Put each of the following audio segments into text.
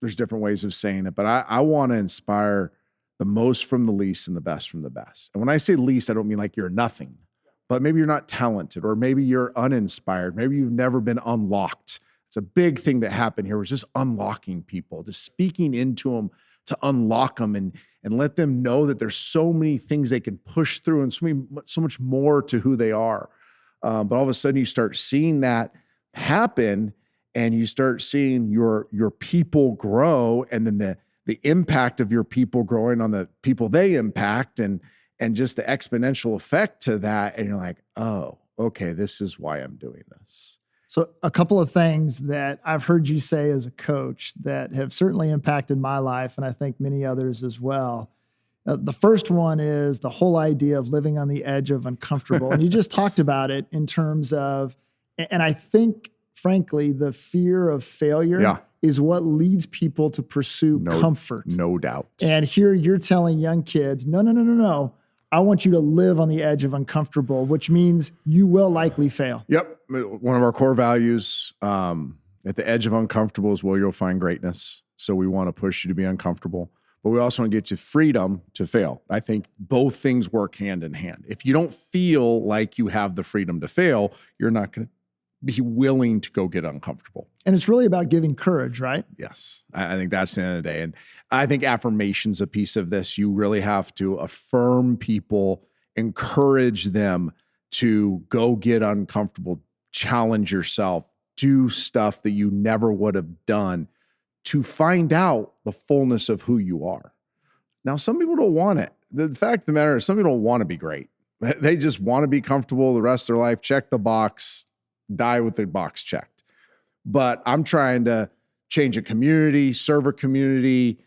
There's different ways of saying it, but I want to inspire the most from the least and the best from the best. And when I say least, I don't mean like you're nothing, but maybe you're not talented, or maybe you're uninspired. Maybe you've never been unlocked. It's a big thing that happened here was just unlocking people, just speaking into them to unlock them and let them know that there's so many things they can push through and so much more to who they are. But all of a sudden you start seeing that happen, and you start seeing your people grow, and then the impact of your people growing on the people they impact, and just the exponential effect to that. And you're like, oh, okay, this is why I'm doing this. So a couple of things that I've heard you say as a coach that have certainly impacted my life, and I think many others as well. The first one is the whole idea of living on the edge of uncomfortable. And you just talked about it in terms of, and I think, frankly, the fear of failure is what leads people to pursue comfort. No doubt. And here you're telling young kids, no. I want you to live on the edge of uncomfortable, which means you will likely fail. Yep. One of our core values, at the edge of uncomfortable is where you'll find greatness. So we want to push you to be uncomfortable, but we also want to get you freedom to fail. I think both things work hand in hand. If you don't feel like you have the freedom to fail, you're not going to be willing to go get uncomfortable. And it's really about giving courage, right? Yes. I think that's the end of the day. And I think affirmation's a piece of this. You really have to affirm people, encourage them to go get uncomfortable, challenge yourself, do stuff that you never would have done to find out the fullness of who you are. Now, some people don't want it. The fact of the matter is some people don't want to be great. They just want to be comfortable the rest of their life, check the box, die with the box checked. But I'm trying to change a community, serve a community,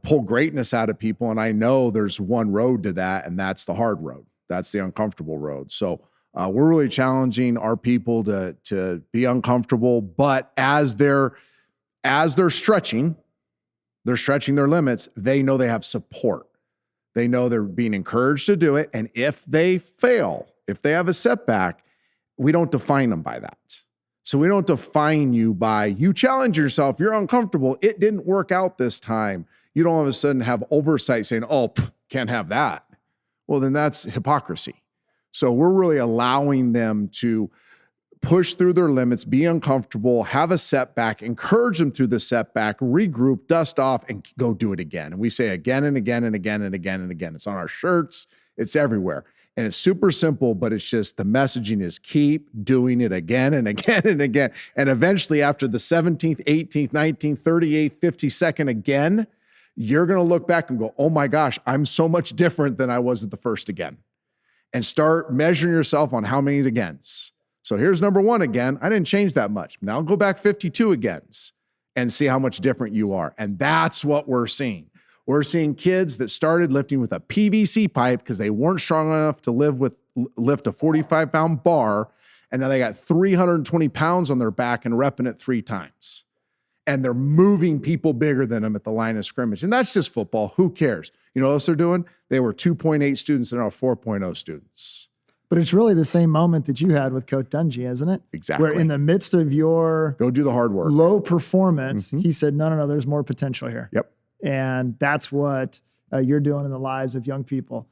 pull greatness out of people. And I know there's one road to that, and that's the hard road. That's the uncomfortable road. So we're really challenging our people to be uncomfortable, but as they're stretching their limits, they know they have support. They know they're being encouraged to do it. And if they fail, if they have a setback, we don't define them by that. So we don't define you by, you challenge yourself, you're uncomfortable, it didn't work out this time. You don't all of a sudden have oversight saying, can't have that. Well, then that's hypocrisy. So we're really allowing them to push through their limits, be uncomfortable, have a setback, encourage them through the setback, regroup, dust off, and go do it again. And we say again and again and again and again and again. It's on our shirts. It's everywhere. And it's super simple, but it's just the messaging is keep doing it again and again and again. And eventually after the 17th, 18th, 19th, 38th, 52nd again, you're going to look back and go, oh my gosh, I'm so much different than I was at the first again. And start measuring yourself on how many agains. So here's number one again. I didn't change that much. Now go back 52 agains and see how much different you are. And that's what we're seeing. We're seeing kids that started lifting with a PVC pipe because they weren't strong enough to lift a 45-pound bar, and now they got 320 pounds on their back and repping it 3 times. And they're moving people bigger than them at the line of scrimmage. And that's just football. Who cares? You know what else they're doing? They were 2.8 students and now 4.0 students. But it's really the same moment that you had with Coach Dungy, isn't it? Exactly. Where in the midst of your go do the hard work, low performance, he said, no, there's more potential here. Yep. And that's what you're doing in the lives of young people.